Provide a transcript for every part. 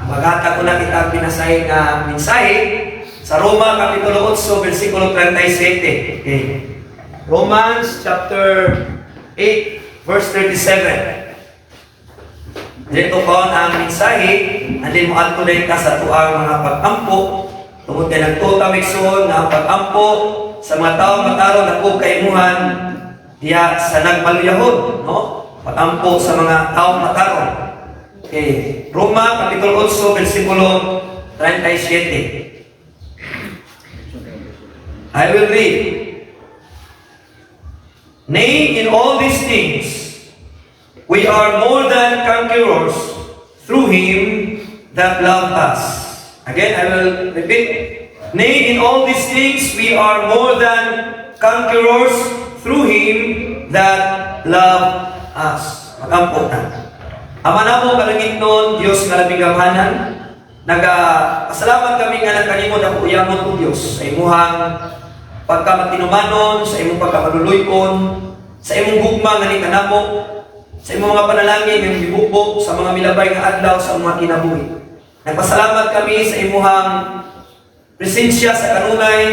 Magata ko na kita pinasay na mensahe sa Roma Kapitulo 8, versikulo 37. Okay. Romans chapter 8, verse 37. Dito ko ang mensahe, andin mo ato ka sa tuang mga pag-ampo, tungod kay nagtutamikson na pag-ampo sa mga taong mataro na po kaimuhan diya sa nagmaluyahon, no? Pag-ampo sa mga taong mataro. Okay. Roma Kapitulo 8, versikulo 37. I will read. Nay, in all these things, we are more than conquerors through Him that loved us. Again, I will repeat. Nay, in all these things, we are more than conquerors through Him that loved us. Magampo na. Ama na po kalangit nun, Diyos nga labing gamhanan. Nagpasalamat kami nga nagkalimod ako uyamon ko Diyos sa imuhang pagkamatinumanon, sa imong pagkamaluluykon, sa imong gugma nga ni kanamo, sa imong mga panalangin nga gibukbok sa mga milabay nga adlaw sa mga kinabuhi. Nagpasalamat kami sa imuhang presensya sa kanunay,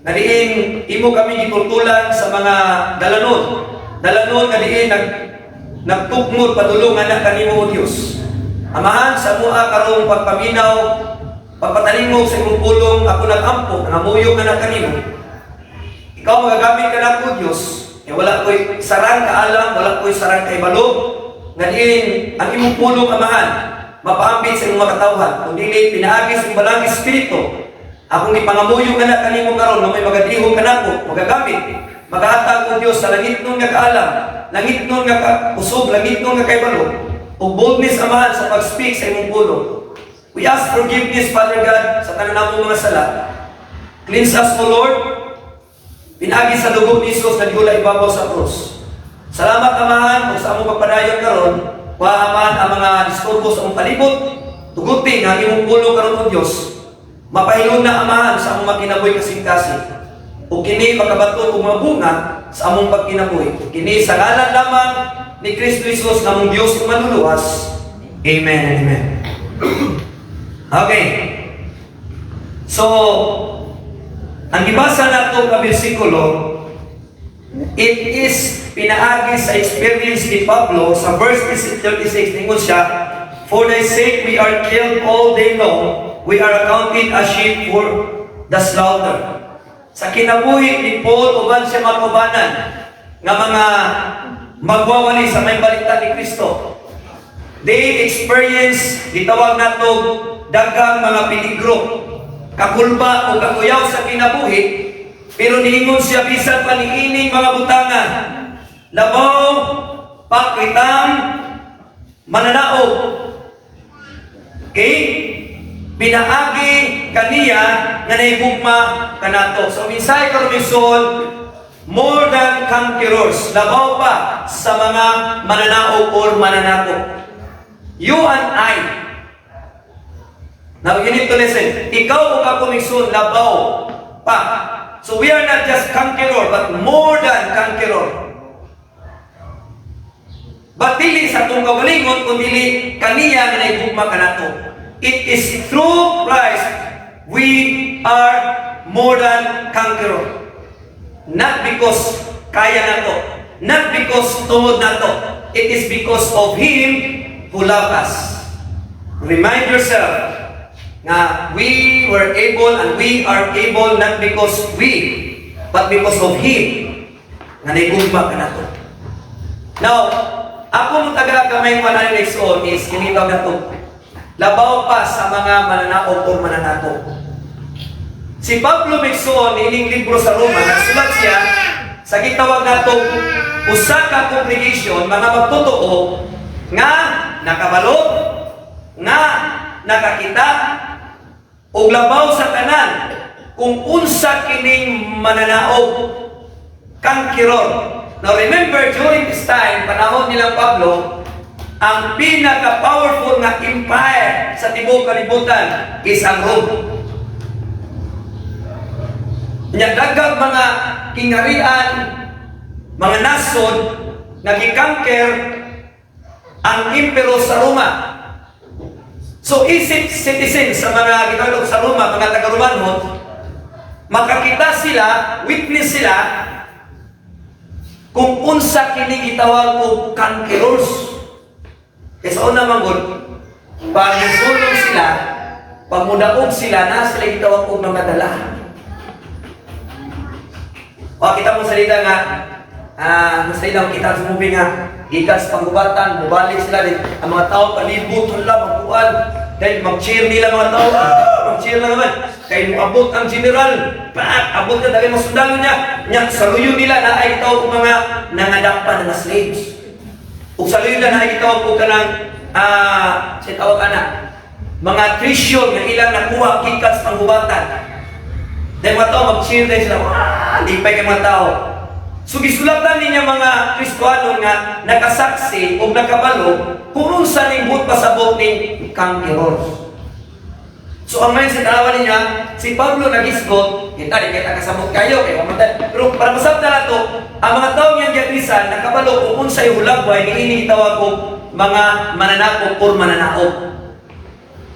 nga diin imo kami gitultulan sa mga dalanon. Dalanon nga diin nagtukmod padulungan na kanimo o Dios. Amahan sa mua karong pagpaminaw, pagpatalimog sa imong pulong ako nagampo, nangamuyo nga na kanimo. Ikaw magagamit ka na po Diyos. Wala ko'y sarang kaalam, wala ko'y sarang kaibalog. Ngayon, ang imong pulong amahan, mapaambit sa imong mga katawhan. Kung dili, pinaagi sa imong balang espiritu. Akong ipangamuyo nga na kanimo karon na may magadihong ka na po, magagamit. Magahatag ko Diyos sa langit nung nga kaalam, langit nung nga kausog, langit nung nga kaibalog. O boldness amahan sa pag-speak sa imong pulong. We ask forgiveness, Father God, sa tanan mga sala. Cleanse us, O Lord. Pinagi sa dugo ni Jesus na diula ibabaw sa krus. Salamat amahan kung sa among pagpadayon karon, amahan ang mga disturbo sa among palibot, tugutin ang imong pulong karon o Dios. Mapahilon na amahan sa among makinabuhi kasing-kasing. O kini pagkabaton og mga bunga sa among pagkinabuhi. Kini sa ngalan lamang ni Kristo Jesus na among Dios ug manluluwas. Amen and amen. Okay. So, ang gibasa nato ka bersikulo, it is pinaagi sa experience ni Pablo sa verse 36, ningon siya, for thy sake we are killed all day long, we are accounted as sheep for the slaughter. Sa kinabuhi ni Paul, uban siya matubanan nga mga magwawali sa may baliktad ni Kristo. They experience, gitawag nato dagang mga peligro, kakulba o kakuyaw sa kinabuhi, pero niingon siya bisan paniining mga butangan, labaw, pakritam, mananaog. Okay? Pinaagi kaniya nga naibugma kanato. So minsay karumison, more than conquerors, labaw pa sa mga mananaog or mananako. You and I, now you need to listen. Ikaw o kakumiksun, labaw pa. So we are not just conqueror, but more than conqueror. But dili sa itong kagalingon, kung dili kaniya nga naibugma kanato. It is through Christ we are more than conqueror. Not because kaya nato, not because tungod nato. It is because of Him who loved us. Remind yourself na we were able and we are able not because we, but because of Him na naigugma ka nato. Now, ako mong taga-gamay mananexon is kinitaw na to, labaw pa sa mga mananaog o mananako. Si Pablo Mixon, ining libro sa Roma, nagsulat siya sa gitawag nato usa ka congregation, mga magtotoo nga nakabalo, nga nakakita og labaw sa tanan kung unsa kining mananaog kangkiror. Now remember, during this time, panahon nilang Pablo, ang pinaka-powerful na empire sa tibuok kalibutan is ang Rome. Daghang mga kingharian, mga nasod, nagikangker ang impero sa Roma. So isip citizens sa mga gitawag sa Roma, mga taga-Romanhon, makakita sila, witness sila, kung unsa kini gitawag og conquerors. Kaya sa una manggod, pag nasulong sila, pag mudaog sila, na sila gitawag og mga dala. O kita mo salita nga, salita kita sa movie nga, gikan sa panggubatan, mubalik sila din, ang mga tao palibot, hala, magkuhan, dahil mag-cheer nila mga tao, mag-cheer na naman, kaya abot ang general, abot na dahil mga sundalo niya, saluyo nila na ay tao kung mga nangadakpan na slaves. O saluyo nila na ay tao kung kanang, siya tawag ka na, mga treasure na ilang nakuha, gikan sa panggubatan. Dahil mga tao mag-cheer dahil sila, lipay kay mga tao. So gisulatan niya mga Kristoano nga nakasaksi o nakabalo kung unsa ning but pasabot ni conquerors. So ang mindset alawan niya, si Pablo nagisgot, kita di kita kasabot kayo kay mamatay. Pero para masabta na to, ang mga tao niyang giatrisan nakabalo kung unsay hulagway ni ini gitawag og mga mananakop or mananaop.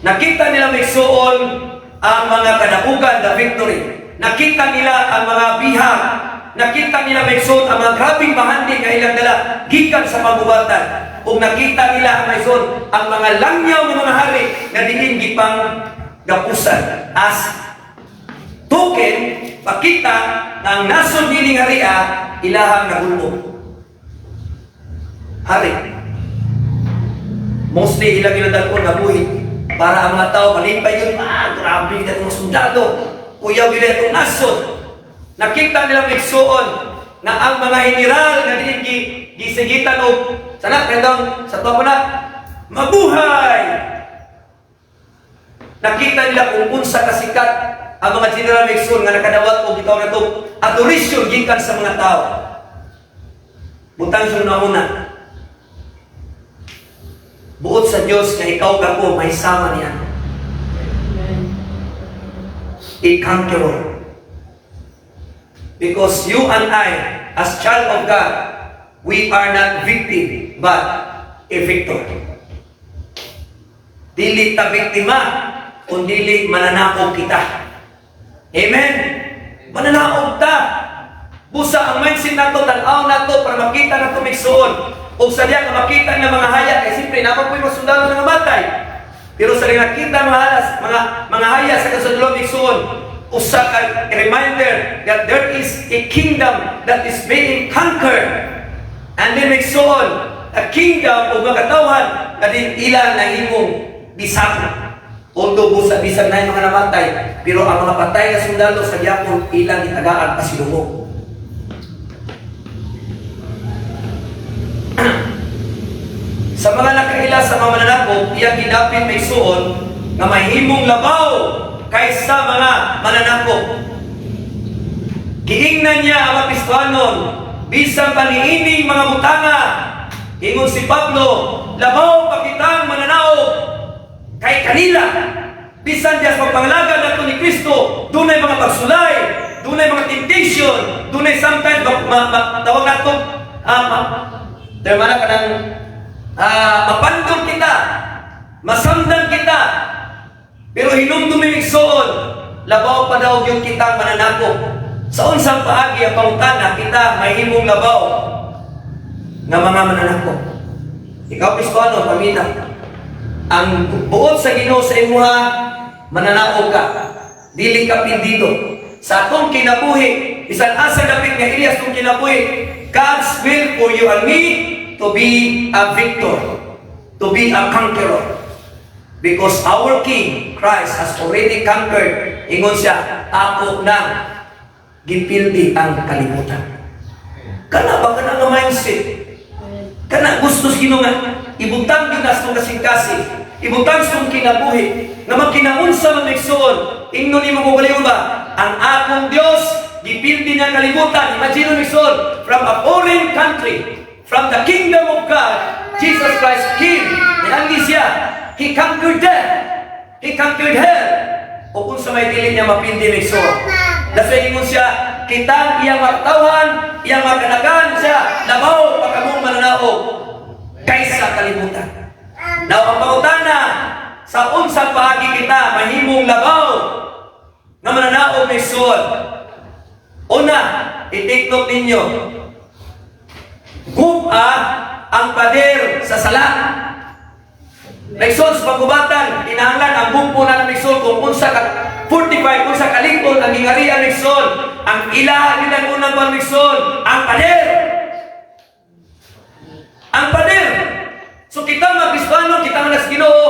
Nakita nila may suon ang mga kadapugan, the victory. Nakita nila ang mga bihag. Nakita nila may suon ang mga grabing bahandi nga ilang dala gikan sa pagubatan. Kung nakita nila ang may suon ang mga langyaw ng mga hari nga diin gipang gapusan as token, pakita ng nason dining haria ilahang nahulog. Hari. Mostly ilang iladalon na buhit para ang mga tao malimpay yun, grabe na itong sundalo, kuyaw nila itong nason. Nakita nila miksoon na ang mga general na gisigitan o sana, kaya sa tuwa po na, mabuhay! Nakita nila kung unsa kasikat ang mga general miksoon nga nakadawat o gitaw na ito adorisyon gikan sa mga tao. Butang siya na una. Buot sa Diyos na ikaw kako may sama niya. I-conqueror. Because you and I, as child of God, we are not victim, but a victor. Dili ta biktima, kundi mananaog kita. Amen? Mananaog ta. Busa ang mindset nato, tanaw nato, para makita nato miksoon. O sa diya nga makita ng mga haya, kaya siyempre, napapoy masundalo ng matay. Pero sa rin nakita mga haya sa kasunod miksoon, usa ka reminder that there is a kingdom that is being conquered. And then miksoon, a kingdom o mga katawhan na din ilan na himong bisag. Although busa bisag na yung mga namatay, pero ang mga patay na sundalo sa Japon ilang itagaan pasilumog. Sa mga nakaila sa mga mananakop, iyang gidapit may suon na mahimong labaw kaysa mga mananakop. Giingnan niya ang mga Kristohanon, bisan paniining mga butanga. Ingon si Pablo, labaw pakitang mananaop kay kanila. Bisan diya sa pagpangalaga nato ni Kristo, dunay mga pagsulay, dunay mga temptation, dunay sometimes tawag nato termana kanang mapandong kita, masamdan kita, pero hinumduming soon, labaw pa daw yung kitang mananakop. Sa unsang paagi ang pangutana, kita may himong labaw ng mga mananakop. Ikaw, Kristohano, pamina, ang buot sa Ginoo sa imuha, mananakop ka, dili ka pindido. Sa atong kinabuhi, isang asa dapit nga Elias kung kinabuhi, God's will for you and me to be a victor, to be a conqueror. Because our King, Christ, has already conquered. Ingon siya, ako na gipildi ang kalibutan. Kana ba kana nga mindset? Kana gusto sino nga ibutang ginas ng kasing-kasing, ibutang sa kinabuhi, nga magkinaunsa man igsoon, ingnon imo mo baliw ba? Ang akong Dios gipildi ng kalibutan. Imagine mo igsoon, from a foreign country, from the kingdom of God, Jesus Christ came. Nianggi siya. He conquered death. He conquered hell. O kung sa may dili niya mapindi ng so. Dahil ingon siya, kitang iyang magtawan, iyang maganagan siya, labaw pagkamong mananaog kaysa kalibutan. Now, ang pangutana sa unsang paagi kita mahimong labaw nga mananaog may suod. Una, i-take note ninyo. Guba ang pader sa sala. Naigsoon sa pagubatan, inahanglan ang bumpo na naigsoon kung unsa ka 45, unsa kalingkod ang ingarian naigsoon. Ang ila nilang unang pamigsoon, ang pader. Ang pader. So kita mag-Kristyano, kita nga nas Ginoo,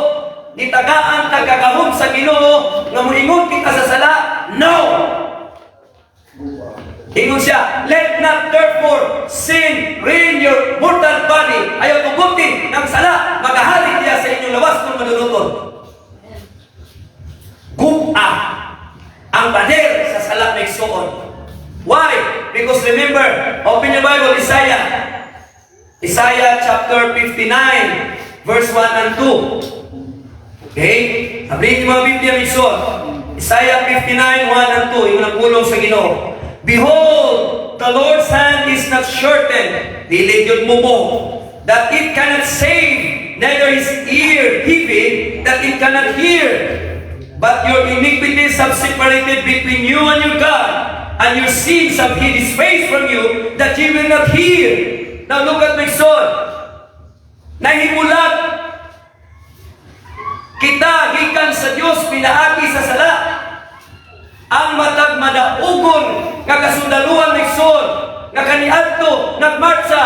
nitagaan tagagahom sa Ginoo, nga muingon kita sa sala. No! Ingon siya, let not therefore sin reign your mortal body. Ayaw tugutin ng sala, magahalik niya sa inyong lawas kung manunuton. Guba ang pader sa sala na igsoon. Why? Because remember, open your Bible, Isaiah chapter 59, verse 1 and 2. Okay? Sabihin niyo mga Biblia igsoon. Isaiah 59, 1 and 2. Yung nagpulong sa Ginoo. Behold, the Lord's hand is not shortened, dili gyud mumo, that it cannot save, neither his ear heavy, that it cannot hear. But your iniquities have separated between you and your God, and your sins have hid his face from you, that ye will not hear. Now look at my son. Nahimulat kita gikan sa Dios pinaagi sa sala. Ang matag madaugon nga kasundaluhan ng son, nga kaniadto nagmarcha.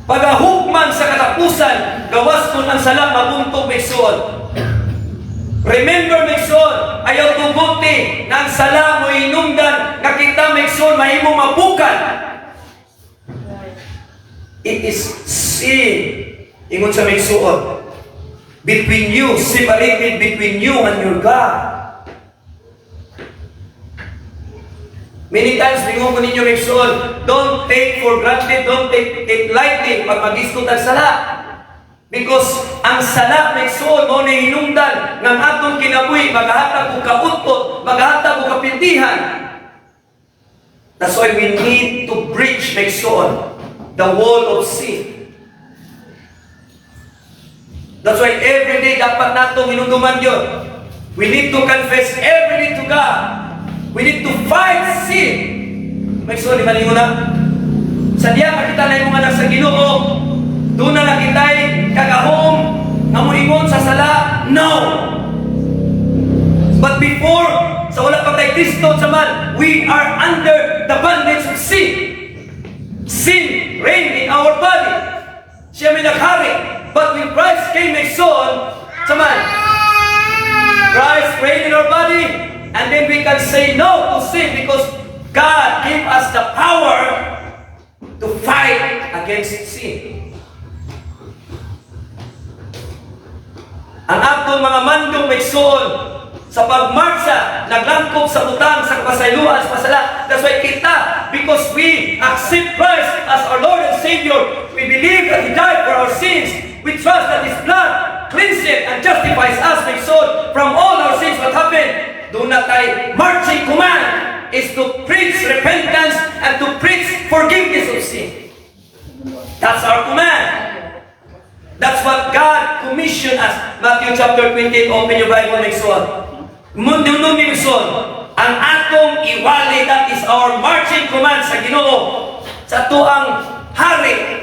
Pagahukman sa katapusan, gawas kun ang sala mabuntog ng son. Remember, Megson, ayaw tuguti na ang sala mo inungdan, nga kita, Megson, mahimo mabukan. It is sin, ingon sa Megson, between you, separated between you and your God. Many times, bingon ko ninyo, Megson, don't take for granted, don't take it lightly pag mag-iskot ang sala. Because ang sala, Megson, mo na hinungdan ng atong kinabuhi, maghahatag o kautot, maghahatag o kapintihan. That's why we need to bridge, Megson, the wall of sin. That's why every day dapat natong hinunduman yun. We need to confess every day to God. We need to fight sin. Megson, di malingon na. Sa diya, makita na yung mga nasa Ginoo, doon na nakitay kagahom na muingon sa sala. No! But before, sa wala pa tayo Kristo sa man, we are under the bondage of sin. Sin reigned in our body. Siya may naghari. But when Christ came, Megson, sa man, Christ reigned in our body, and then we can say no to sin because God gave us the power to fight against sin. Ang atong mga mandong Megson sa pagmarsa, naglangkog sa utang, sa kapasayloan, sa pasala. That's why kita, because we accept Christ as our Lord and Savior, we believe that He died for our sins, we trust that His blood cleanses and justifies us, Megson, from all our sins. What happened? Doon na tayo, marching command is to preach repentance and to preach forgiveness of sin. That's our command. That's what God commissioned us. Matthew chapter 28, open your Bible, Megson. Nunun ni Megson, ang atong iwali, that is our marching command sa Ginoo, sa tuang hari.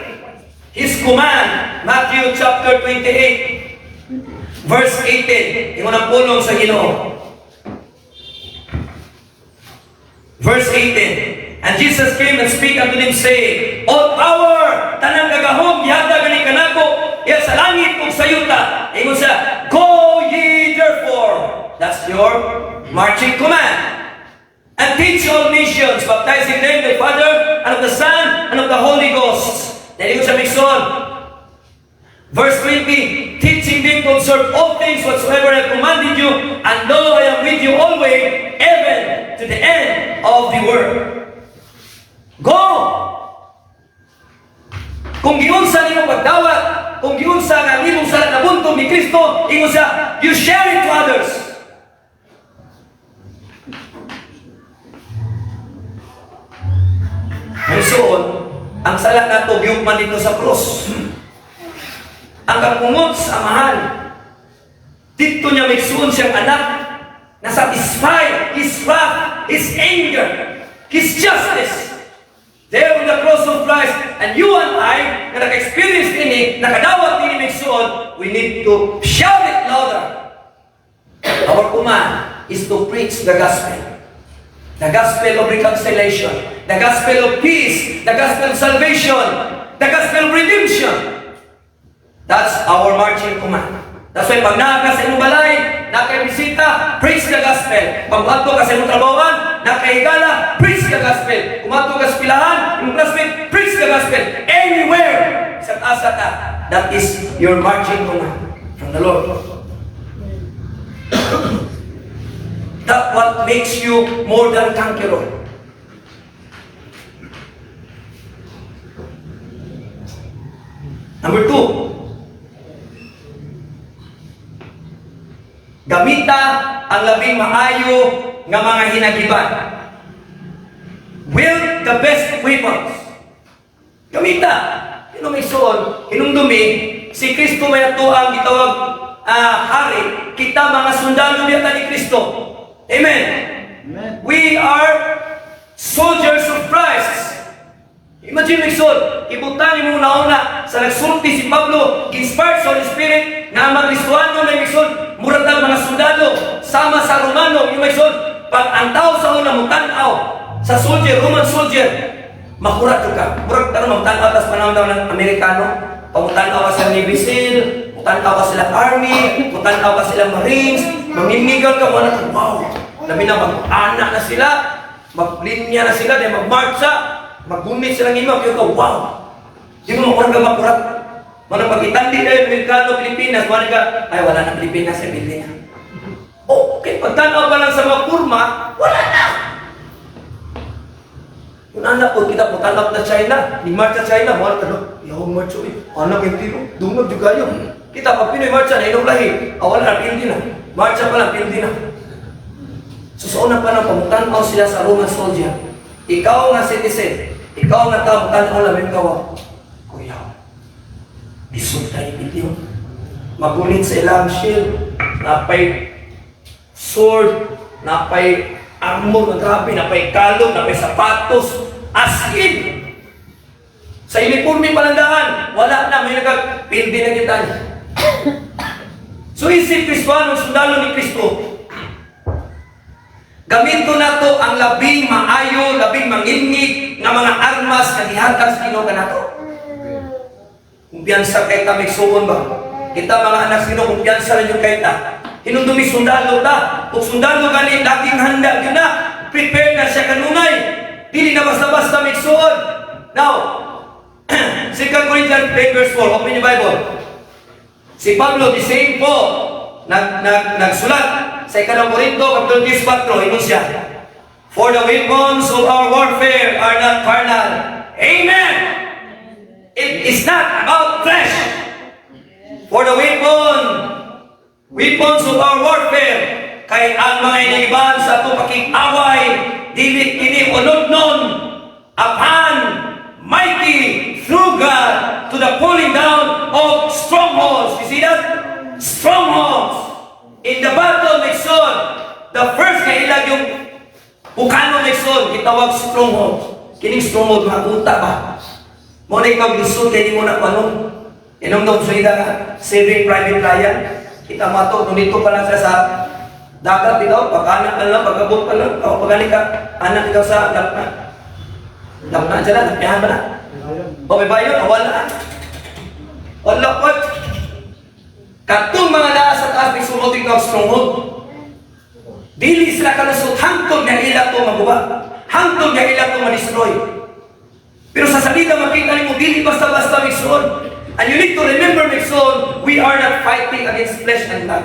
His command, Matthew chapter 28, verse 18. Ingon ang pulong sa Ginoo. Verse 18. And Jesus came and spake unto them, saying, all power, tanang gagahom, yada gani kanako, iya sa langit ug sa yuta. Ingon siya, go ye therefore. That's your marching command. And teach all nations, baptizing them in the Father, and of the Son, and of the Holy Ghost. Then ingon siya, Megson, verse 20, teaching them to observe all things whatsoever I have commanded you, and lo, I am with you always, even to the end of the world. Go! Kung giunsa nimo pagdawat, kung giunsa nga nimong sa nabuntong ni Kristo, ingon siya, you share it to others. Ngayon, ang sala nato, giyugman dito sa krus. ang kapungod sa amahan. Dito niya may suon siyang anak na satisfy His wrath, His anger, His justice. There on the cross of Christ, and you and I, na nag-experience ini, nakadawat ini may suon, we need to shout it louder. Our command is to preach the gospel. The gospel of reconciliation, the gospel of peace, the gospel of salvation, the gospel of redemption. That's our marching command. That's why pag naka sa inyong balay, naka-bisita, preach the gospel. Pag ato ka sa inyong trabawan, naka-higala, preach the gospel. Kung ato ka sa pilahan, inyong classmate, preach the gospel. Anywhere, sa taas ka, that is your marching command from the Lord. That's what makes you more than conqueror. Number 2, gamita ang labing maayo nga mga hinagiban. Wield the best weapons. Gamita. Yun may suon, hinumdumi, si Kristo may ato ang gitawag hari, kita mga sundalo niyata ni Kristo. Amen. Amen. We are soldiers of Christ. Imagine may suon, ibutang mo nauna sa nagsulti si Pablo, inspired sa Holy Spirit, na mag-Kristoano na may suon, murag ng mga sundalo, sama sa Romano, yung may suon, pag ang tao sa una mo tanaw, sa soldier, Roman soldier, makurat ka. Murag tanong, magtanaw tas panahon daw ng Amerikano, pagmutanaw ka sa Navy SEAL, mutanaw ka sila Army, mutanaw ka sila Marines, mamimigal ka, wala ka, wow! Labi na mag-ana na sila, maglinya na sila, dahil mag-marcha, mag-gumit silang imaw, yung ka, wow! Di mo makurat ka makurat. Mana pag-itandi na yung Amerikano, Pilipinas, wala ka, ay wala na Pilipinas sa Pilipinas. Okay, pagtanaw pa lang sa mga kurma, wala na! Yung anak ko, kita po tanap na China, ni marcha China, wala ka, yung marcha, anak yung tino, dungag juga yun. Kita pag Pinoy marcha na inom lahi, wala na, pildi na. Marcha pa lang, pildi na. So sa una pa lang, pagtanaw sila sa Roman soldier, ikaw nga citizen, ikaw nga tao, tanaw lang, may kawa. Kuya, bisog tayo pildi. Magunit sa ilang shield, napay sword, napay armor, grabe, napay kalong, napay sapatos, as in. Sa uniforme palandaan, wala na, may nagpildi na kita. So isip Kristoano, sundalo ni Kristo, gamito na to ang labing maayo, labing mangingig nga mga armas na gihatag sa Ginoo kanato. Kumpiyansa kay ta, may suon ba? Kita mga anak sino, kumpiyansa rin yung kay ta. Hinundumi sundalo ta. Kung sundalo gani, laging handa yun na. Prepare na siya kanunay. Dili na basta-basta may suon. Now, 2 Corinthians 10 verse 4. Open your Bible. Si Pablo, the same Paul, nagsulat sa 2 Corinto, Kapitulo 4, ingon siya, for the weapons of our warfare are not carnal. Amen! It is not about flesh. For the weapons of our warfare, kay ang mga inigiban sa itong pakik-away, dili kini unod-non, apan, mighty, through God, to the pulling down of strongholds. You see that? Strongholds. In the battle, Nixon, the first kailag yung bukano Nixon, kitawag stronghold. Kining stronghold, magunta ba? Muna ikaw gisod, kaya di mo na kung inong daw suida, saving private Ryan. Kita mo ito, nung dito pa lang sa dagat, ikaw, pag-anak ka lang, pag-abot ka lang, o pag-anak ka, anak ikaw sa lakna. Lakna dyan na, napiyahan ba na? O may bayo, wala. Wala po. Katong mga naa sa taas, may sunod ikaw stronghold. Dili sila kalusot, hangtod nga ila ito mabuba. Hangtod nga ila ito ma-destroy. Pero sa salida makita mo, dili basta-basta may suon. And you need to remember, my son, we are not fighting against flesh and blood.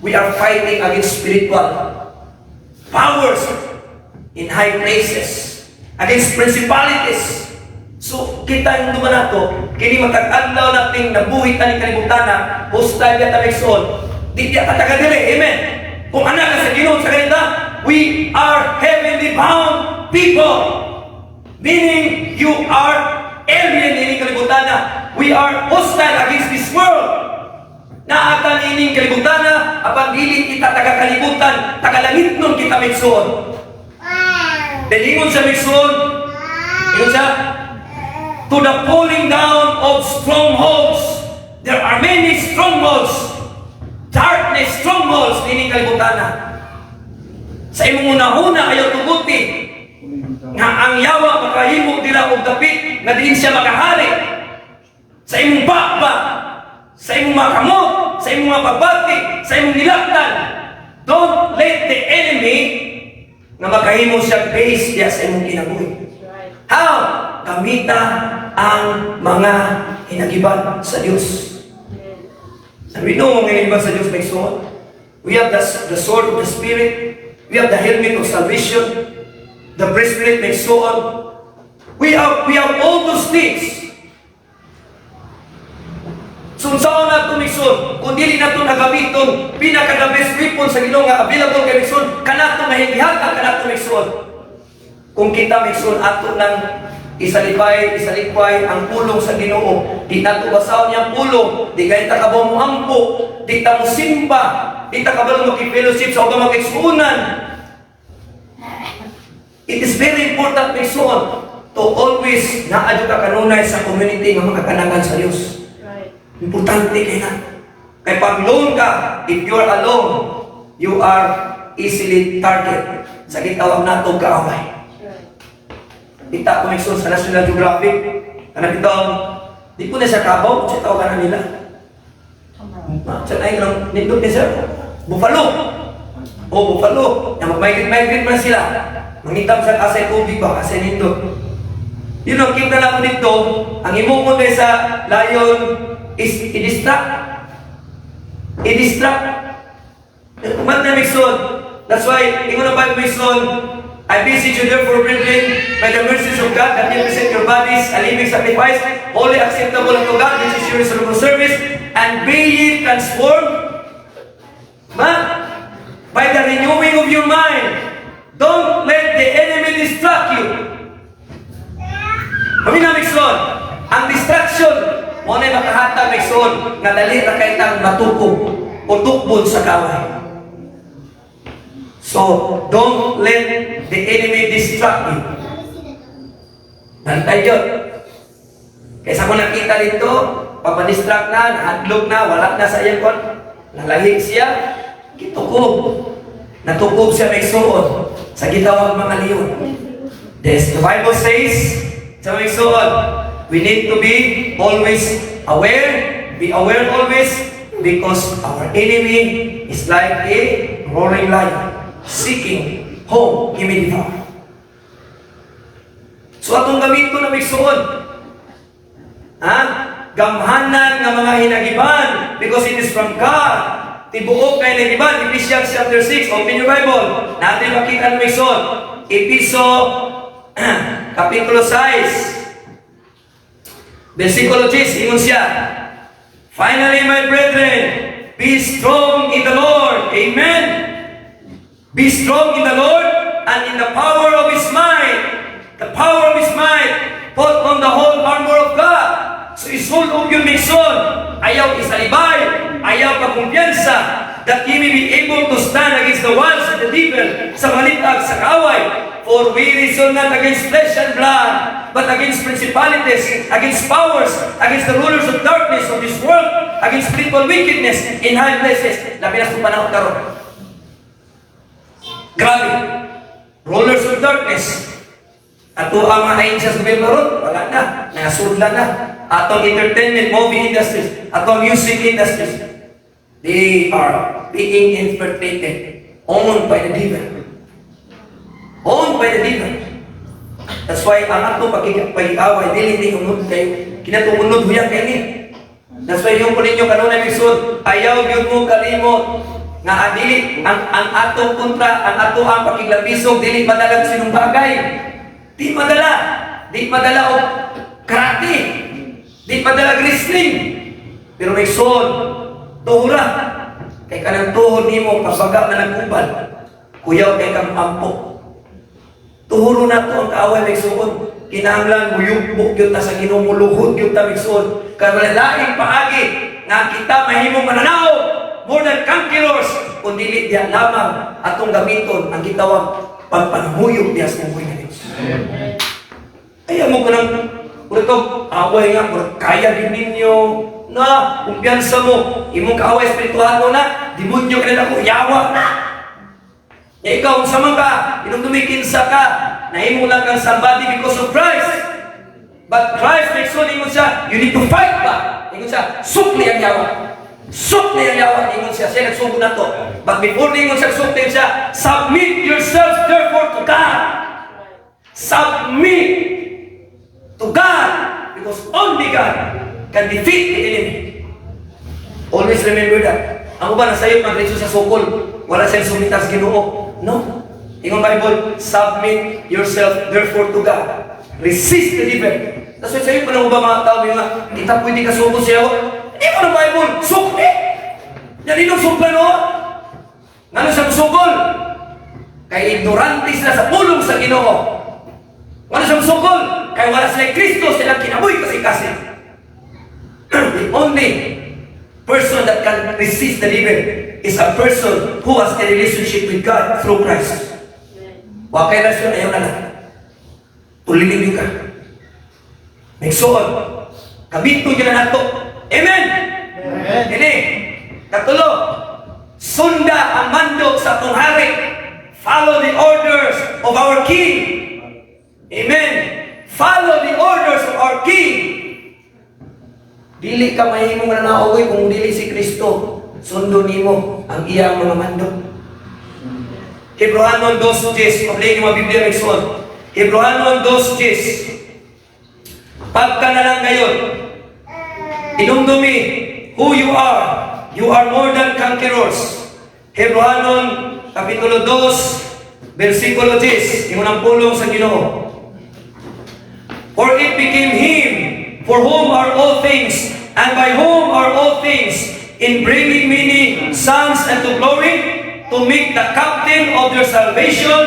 We are fighting against spiritual powers in high places, against principalities. So, kita yung duman nato, kini magkag-adlaw nating nabuhit na ni kalibutan na, hostile ka tamig son, di niya katagadili, amen? Kung anak ka sa Ginoo sa kanila, we are heavenly bound people. Meaning, you are alien in kalibutan na. We We are hostile against this world. Naatan ining kalibutan na, apan dili kita taga-kalibutan, taga-langit nun kita migsuon. Delingon siya migsuon, ingon siya, to the pulling down of strongholds. There are many strongholds, darkness strongholds, ining kalibutan na. Sa imong una-una ayaw tuguti, nga ang yawa makahimo dila og dapit, nga diin siya makahari. Sa imong bakba, sa imong mga kamot, sa imong mga pagbati, sa imong nilaktan. Don't let the enemy na makahimo siya base diya sa imong kinabuhi. How? Gamita ang mga hinagiban sa Diyos. And we know mga hinagiban sa Diyos may sword. We have the sword of the Spirit. We have the helmet of salvation. The breastplate may sword. We have all those things. So saan na ito migsun? Kung dili na ito nagamiton, pinaka-the best weapon sa Ginoo nga available kay migsun, kanato mahigihag ang kanato migsun. Kung kita migsun ato ng isalikway ang pulong sa Ginoo, di na ito basaw niyang pulong, di kayo takabang muhampo, di ta musimba, di ta kabalo makipelosip sa ubang mag-igsunan. It is very important migsun to always naadyo ka kanunay sa community nga makakanangan sa Diyos. Importante kayo na. Kaya pag alone ka, if you are alone, you are easily target. Sa gitawag na ito kaaway. Kita ko may sa National Geographic. Kanang ito, di po na siya kabaw, siya tawagan na nila. Siya na yung nindot niya siya. Buffalo. O, buffalo. Mag-migrate man sila. Mangitam sa kasay tubig ba, kasay nindot. Yun ang kita lang dito, ang imumon sa lion, is i-distract. Kumanta migson. That's why, ingon na Bible migson, I beseech you therefore, brethren, by the mercies of God, that you present your bodies a living sacrifice, wholly acceptable unto God, which is your reasonable service, and be ye transformed by the renewing of your mind. Don't let the enemy distract you. Kami na migson, ang distraction, mo na makahatag may son nga dali ra kay tang matukog o tukbon sa kaway. So, don't let the enemy distract you. Bantay yun. Kaysa ko nakita dito, papadistract na, nahadlok na, wala na sa iyang kon, nalahig siya, kitukog. Natukog siya may suon sa gitawag mga leon. Yes, the Bible says, sa may suon, we need to be always aware, be aware always, because our enemy is like a roaring lion, seeking whom he may devour. So atong gamit ko na may suod, gamhanan ng mga hinagiban, because it is from God. Tibuok kay hinagiban, Ephesians chapter 6, open your Bible, natin makita na may suod. Episo, kapitulo 6, versikulo 10, ingon siya, finally, my brethren, be strong in the Lord. Amen? Be strong in the Lord and in the power of His might. The power of His might. Put on the whole armor of God. So isul og yung migson, ayaw isalibay, ayaw pagkumpiyansa, that ye may be able to stand against the wiles of the devil, sa malitag sa kaaway. For we wrestle not against flesh and blood, but against principalities, against powers, against the rulers of darkness of this world, against spiritual wickedness in high places. Labi na sa panahon karon. Grabe. Rulers of darkness. Ato ang mga angels ng Belmaron, wala na. Nasudla na. Atong entertainment, movie industries, atong music industries, they are being infiltrated, owned by the devil. Owned by the devil. That's why ang ato pag-iaway, dili unod kayo. Kinatumunod huyan kayo ni. That's why yung po ninyo kanunay misod, ayaw yun mo kalimot. Nga adili, ang atong kontra, ang ato ang pakiglabisog, dili madalag sinong bagay. Di madala o karate. Di madala wrestling. Pero may son, tuhura. Kay kanang tuhod ni mo, kabaga na nagkubal. Kuyaw kay kang ampo. Tuhuro na to ang kaaway migsuon. Kinahanglan muyugbo gyud ta sa Ginoo, muluhod gyud ta migsuon. Kaya laing paagi nga kita mahimong mananaw more than conquerors, kung dili diya lamang atong gamiton ang gitawag pagpanamuyog diya sa buhay nga Dios. Ayaw mo ko ng ito, away nga, kaya din ninyo na kumpiyansa mo, imong kaaway espiritual mo na, demonyo ka na ako, yawa na. Ya ikaw, kung samang ka, inong tumikinsa ka, nahimo lang kang somebody because of Christ. But Christ makes sure ningon siya, you need to fight ba? Ningon siya, sukli ang yawa. Sukli ang yawa, ningon siya, siya nagsubo na to. But before ningon siya, sukli siya, submit yourselves therefore to God. Submit to God, because only God can defeat the enemy. Always remember that. Ako ba nasayo mag-reso sa sukol? Wala siyang sumitas Ginoo. No. Ingon Bible, submit yourself therefore to God. Resist the devil. That's why sa'yo pa nang ba mga tao nga, kita pwede ka sukol siya. Hindi mo na Bible, sukli. Yan inong sukla no? Ngano siya sukol? Kay ignorante sila sa pulong sa Ginoo. Ngano siya sukol? Kaya wala sila Kristo, sila kinabuhi kasi. The only person that can resist the devil is a person who has a relationship with God through Christ. Wakay na siya, ayaw na lang. Tulilig ka. Nagsuon. Kabito nyo na nato. Amen? Amen. Ini. Katulo. Sunda ang mando sa atong hari. Follow the orders of our King. Amen. Follow the orders of our King. Dili ka mahimong nanaway kung dili si Kristo. Sundo nimo ang iyang mga mando. Hebreanon 2:10. Pabli mo Biblia Rexon. Hebreanon 2:10. Pagka na lang ngayon, inumdumi who you are. You are more than conquerors. Hebreanon Kapitulo 2, versikulo 10. Yung unang pulong sa Ginoo. For it became Him, for whom are all things, and by whom are all things, in bringing many sons unto glory, to make the captain of their salvation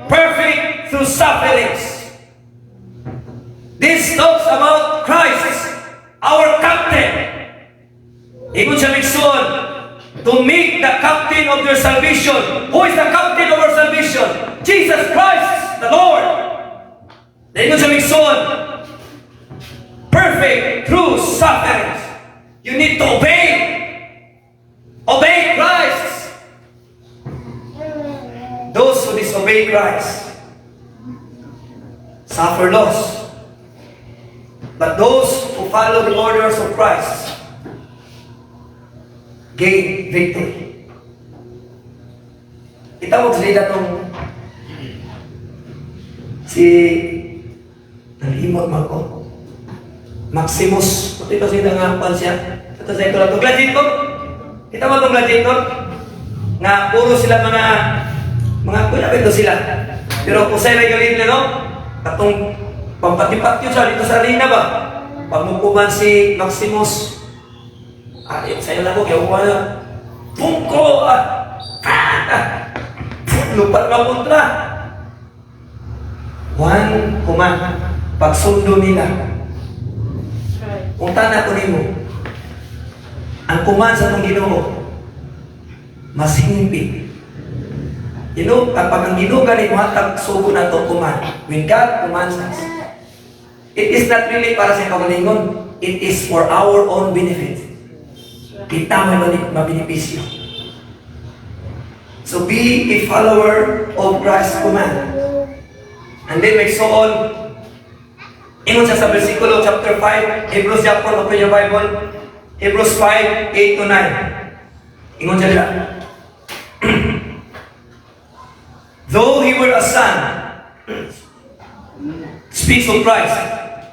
perfect through sufferings. This talks about Christ, our captain. Ingon siya migsuon, to make the captain of their salvation. Who is the captain of our salvation? Jesus Christ, the Lord. Ingon siya migsuon, perfect through sufferings. You need to obey. Obey Christ. Those who disobey Christ suffer loss. But those who follow the orders of Christ gain victory. Itawag sila itong si nalimot mo ko Maximus. Ito sila nga pan siya. Ito sa ito lang ito. Gladiator. Kita mo itong gladiator? Nga puro sila mga kuya ito sila. Pero kung sa'yo regalin nila, no? Katong pampatipat yun siya dito sa arena ba? Pagmukuman si Maximus. Yung sa'yo lang ko, kaya na. Pungko! Lupa na kontra. One command. Pagsundo nila. Kung tanda ko nimo, ang command sa itong Ginoo, mas hingpit. You know, kapag ang Ginoo ganit matag sugo na itong command, when God commands us, it is not really para sa kagalingon, it is for our own benefit. Kita may mabinipisyo. So be a follower of Christ's command. And then make so on. Ingon siya sa versikulo chapter 5, Hebrews chapter, open your Bible, Hebrews 5, 8 to 9. Ingon siya nila. Though he were a son, speaks of Christ,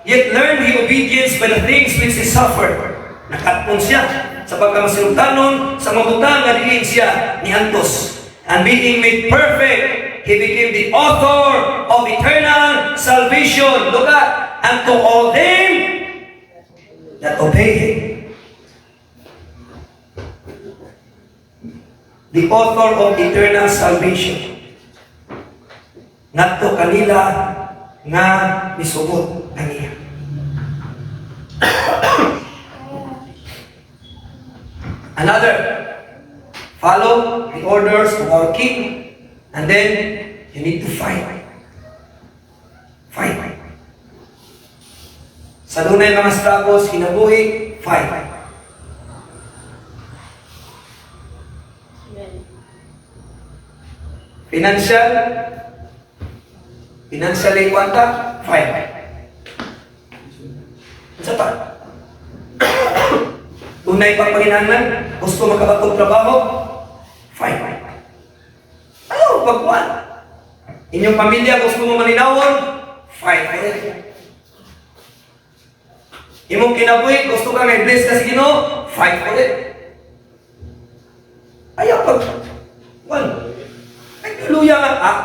yet learned he obedience by the things which he suffered. Nakatpon siya sa pagkamasinugtanon sa mabutang nga diin siya ni Antos. And being made perfect, he became the author of eternal salvation. Look at, and to all them that obey him. The author of eternal salvation. ngadto kanila nga misugot kaniya. Another, follow the orders of our king, and then you need to fight. Fight. Sa dunay mga struggles, kinabuhi, fight. Financially kwanta, fight. Isa pa. Tunay pang panginahanglan, gusto makabatong trabaho, fight. Ayaw, pagkuhan. Inyong pamilya, gusto mo maninawon, fight for it. Imong kinabuhi, gusto ka may bless ka sa Ginoo, fight for it. Ayaw, luya nga,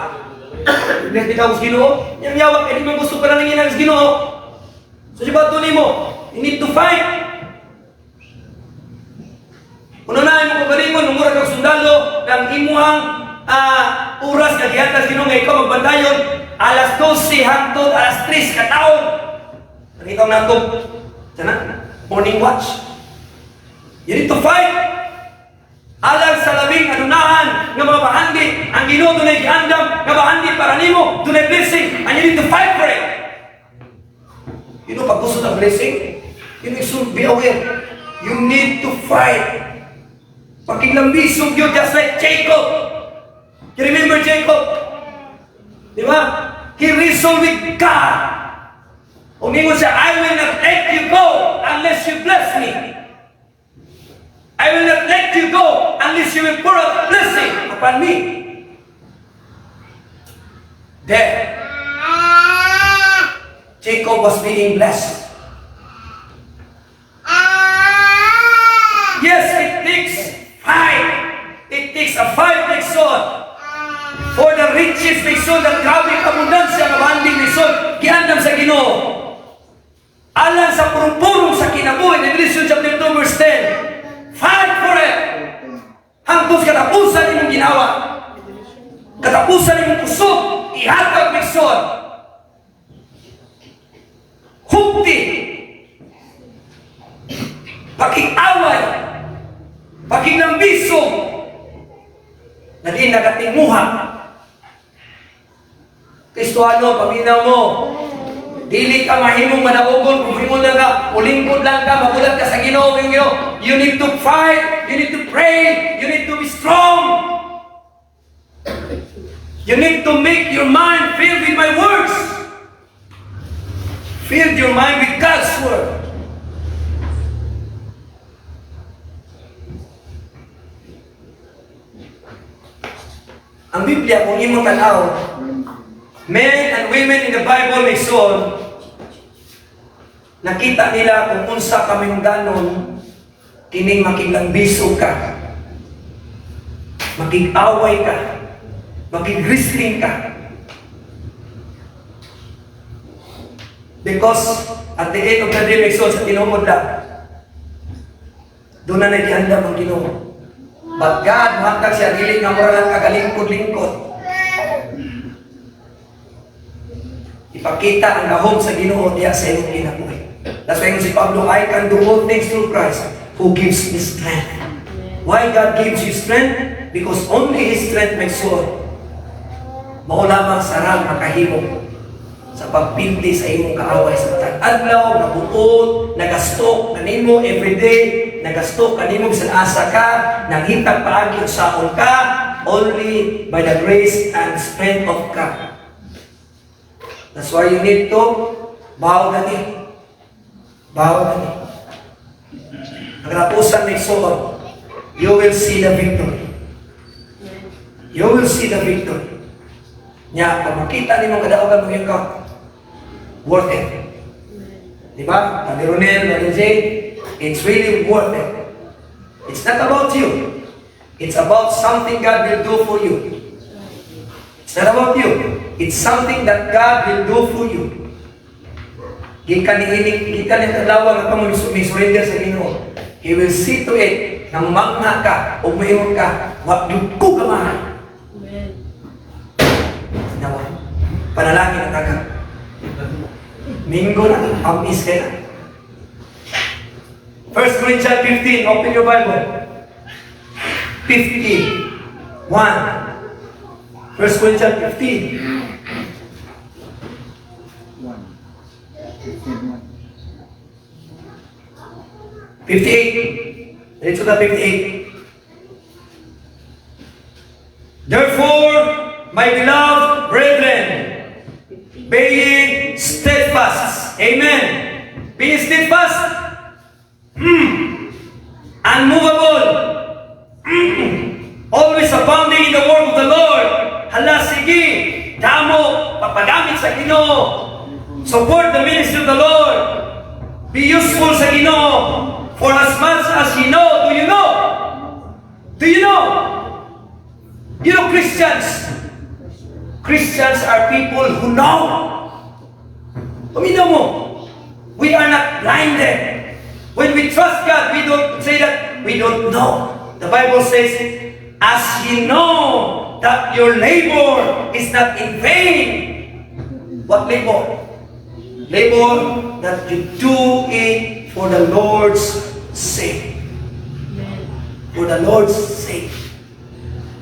bless ka sa Ginoo, yung yawak, hindi mo gusto ka lang nanginang sa Ginoo. So, diba tunay mo, you need to fight. Ununahin mo kagalingon, numura kang sundalo, ng imuhang oras na gihantas Ginoo nga ikaw magbandayon, alas 12 hangtod alas 3 kataon. Nakita mo na ito, sana, morning watch. You need to fight. Alang sa labing anunahan nga mga bahandi, ang Ginoo dunay giandam nga bahandi para nimo, dunay blessing, and you need to fight for it. You know, pag gusto ng blessing, you should be aware. You need to fight. Pakiglambisog yun, just like Jacob. You remember Jacob? Di ba? He wrestled with God. Umingon siya, I will not let you go unless you bless me. I will not let you go unless you will pour out blessing upon me. There, Jacob was being blessed. Yes, it takes fight. It takes a fight, like son. For the riches, like son, the grabe abundansya ng banding, like son, giandam sa Ginoo. Alang sa purong-purong sa kinabuhi, Revelation chapter 2 verse 10. Fight for it. Hangtod katapusan imong ginawa. Katapusan imong kusog, ihatag, like son. Hukti. Pakig-away. Pakig-lambisog. Na di nagatinguha. Kristohano, paminaw mo. Dili ka mahimong manaogon, kung mahimong lang ka, ulingkod lang ka, magulat ka sa Ginoo, you need to fight, you need to pray, you need to be strong. You need to make your mind filled with my words. Fill your mind with God's word. Ang Biblia, kung imong tanaw, men and women in the Bible may son, nakita nila kung unsa kaming ganon, kining makiglambisog ka, makig-away ka, makig-wrestling ka. Because at the end of the day, may son, sa tinuod lang, doon na nag-iandam ang Ginoo. But God, matag siya, dili nga mura lang kagalingkod-lingkod. Ipakita ang gahom sa Ginoo diya sa iyong kinabuhi. That's why si Pablo, I can do all things through Christ who gives me strength. Why God gives you strength? Because only His strength makes sure. Mao lamang sarang makahimo sa pagpinti sa imong kaaway sa matag adlaw, nabuot, nagastok kanimo everyday, nagastok kanimo bisan asa ka, nanghitag paagi usaon ka, only by the grace and strength of God. That's why you need to bow the knee. Bow the knee. Nagtapusan may soul, you will see the victory. You will see the victory. Nya, pag makita ni mga kadaugan mo yung worth it. Diba? Pag Ronel, it's really worth it. It's not about you. It's about something God will do for you. It's not about you. It's something that God will do for you. Gikan ni kadlaw nga kamo surrender sa Ginoo. He will see to it na magna ka o mayon ka, wa gyud ko gamahan. Nawa. Panalangin na taga. Minggo na, amis kayo na. 1 Corinthians 15, open your Bible. 15, 1. 1 Corinthians 15. 58. Let's go to 58. Therefore, my beloved brethren, being steadfast, amen, being steadfast, unmovable, always abounding in the work of the Lord. Hala, sige, damo, papadamit sa Ginoo. Support the ministry of the Lord. Be useful sa Ginoo. For as much as you know, do you know? Do you know? You know Christians. Christians are people who know. Tumino mo. We are not blinded. When we trust God, we don't say that we don't know. The Bible says, as you know that your labor is not in vain. What labor? Labor that you do it for the Lord's sake. For the Lord's sake.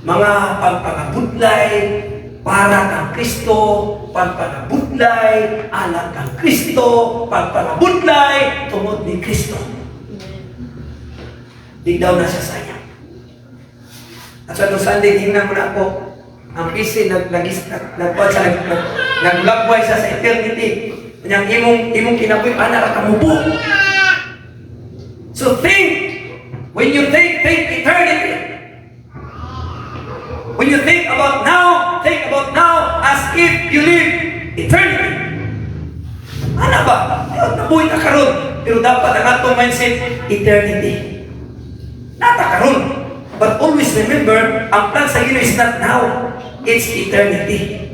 Mga pagpangabudlay para kang Kristo, pagpangabudlay anak kang Kristo, pagpangabudlay tungod ni Kristo. Di daw na siya sayang. At sa Sunday, tingnan mo na ako, ang PC naglabway siya sa eternity. Yang imong kinabuhi ana ra kamubo. So think when you think eternity. When you think about now as if you live eternity. Ana ba? Nabuhi ka karon, pero dapat ang atong mindset eternity. Nata karon. But always remember, ang plan sa Ginoo is not now, it's eternity.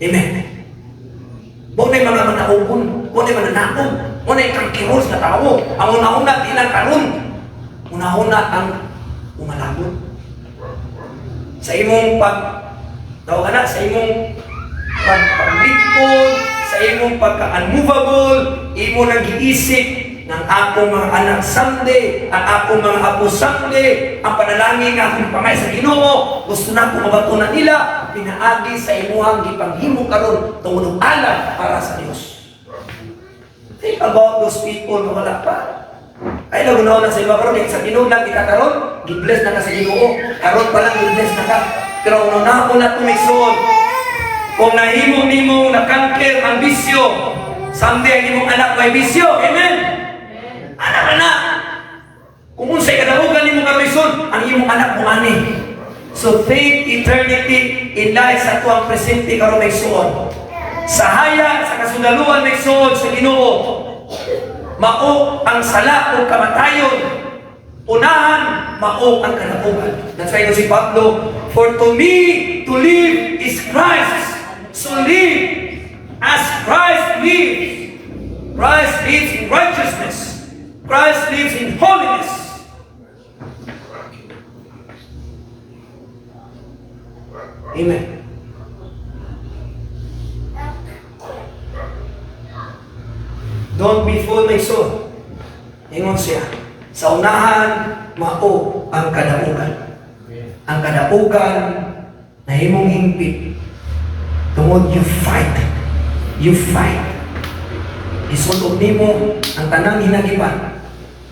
Amen. Muna'y mga manaubon, muna'y mananakog, muna'y kangkiros na tao. Ang una-una, di lang karon. Una-una ang umalabot. Sa imong sa imong paglikod, sa imong pagka-unmovable, imo nang giisip ng akong mga anak someday, ang akong mga apo someday, ang panalangin nga akong pangay sa Ginoo, gusto na akong mabatunan nila, pinaagi sa imuhang gipanghimo karon tungod alam para sa Dios. Think about those people na wala pa. Ay lagunaw na sa iba karon, sa Ginoo lang kita karon, gi-bless na ka sa Ginoo. Karon pa lang gi-bless na ka. Pero una na tumisod. Kung nahimo nimo na kanker ang bisyo, someday ang imong anak may bisyo. Amen. Anak-anak, kung unsay kadahugan nimo karon, ang imong anak mo ani. So think eternity in life sa tuwang presente karon may suon. Sa haya, sa kasudaluan may suon sa Ginoo. Mao ang sala o kamatayon. Unahan, mao ang kadahugan. That's why si Pablo, for to me to live is Christ. So live as Christ lives. Christ lives in righteousness. Christ lives in holiness. Amen. Don't be fooled, my soul. Ingon siya. Sa unahan, mao ang kadaugan. Ang kadaugan na himong hingpit. Tungod you fight. You fight. Isulog nimo ang tanang hinagiban.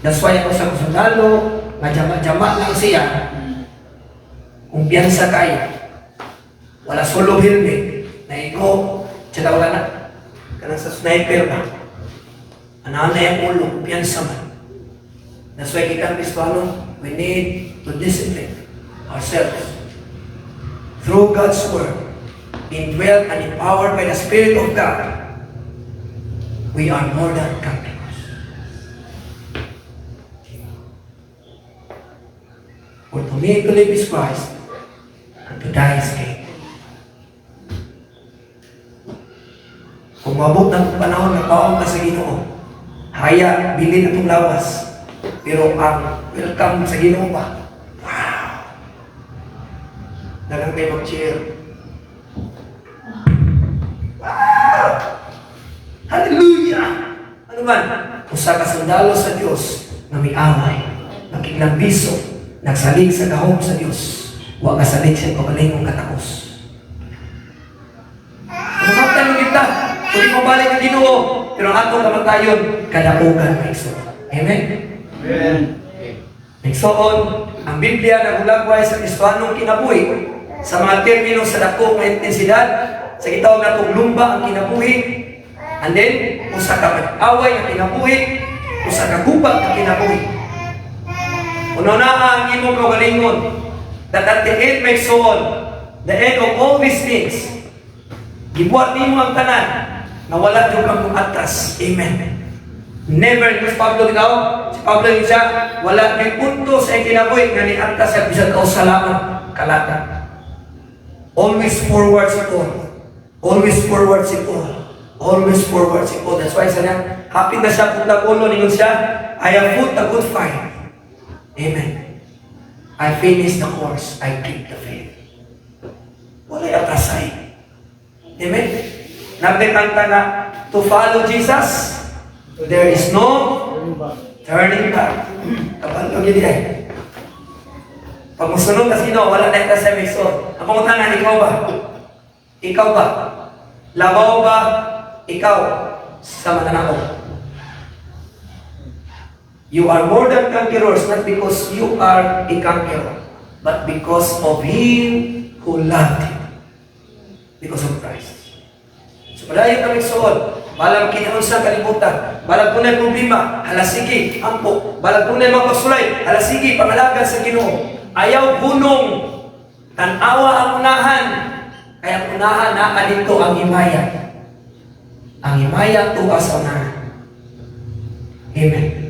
That's why ako sa sundalo, nga jama-jama lang siya. Kumpiyansa kayo. Wala sulog helmet. Na iko, tsaka wala na. Kanang sa sniper ba? Anaan na yung ulo, kumpiyansa man. That's why kita Kristiyano, we need to discipline ourselves. Through God's Word, indwelt and empowered by the Spirit of God, we are more than conquerors. For to me to live is Christ, and to die is gain. Kung mabot ng panahon na paong ka sa Ginoo, haya, bilin itong lawas. Pero ang welcome sa Ginoo pa, wow! Dagang kayo mag-cheer. katulungan, usa ka sundalo sa Dios na may away, nakiklambiso, nagsalig sa gahom sa Dios, wa kasalig sa kabalingong katapos. Mamatay mo kita, kung mo balik ang Ginoo, pero ang atong kamatayon, kadapugan na iso. Amen? Amen. Nagsoon, ang Biblia nagulagway sa Kristohanong kinabuhi sa mga termino sa dako nga intensidad, sa gitawag na itong lumba ang kinabuhi, and then, usa ka away ang kinabuhi, usa ka gubat ang kinabuhi. Uno na ang imong kaugalingon, that at the end may soon, the end of all these things, gibuhat nimo ang tanan, na wala yung kang atras. Amen. Never, si Pablo ikaw, si Pablo yung siya, wala may punto sa kinabuhi nga ni atras sa bisag kausalaman, kalata. Always forward si Paul. Always forward si Paul. Always forward si Paul. That's why sana, happy na siya punta ulo, ningon siya, I have fought a good fight. Amen. I finished the course. I keep the faith. Wala'y atrasay. Amen. Nagdekanta na, to follow Jesus, there is no turning back. Kapag yun ay. Pag musunod na sino, wala na ito sa misod. Ang pangutangan, ikaw ba? Ikaw ba? Labaw ba? Ikaw sa mananako. You are more than conquerors, not because you are a conqueror, but because of Him who loved you. Because of Christ. So, padayon kami suod. Balang kinaon sa kalibutan. Balang punay problema, halasigi, ampo. Balang punay magpasulay, halasigi, pangalagan sa Ginoo. Ayaw bunong, tanawa ang unahan. Kaya ang unahan na dito ang himaya. Ang himaya tuwa sa unahan. Amen.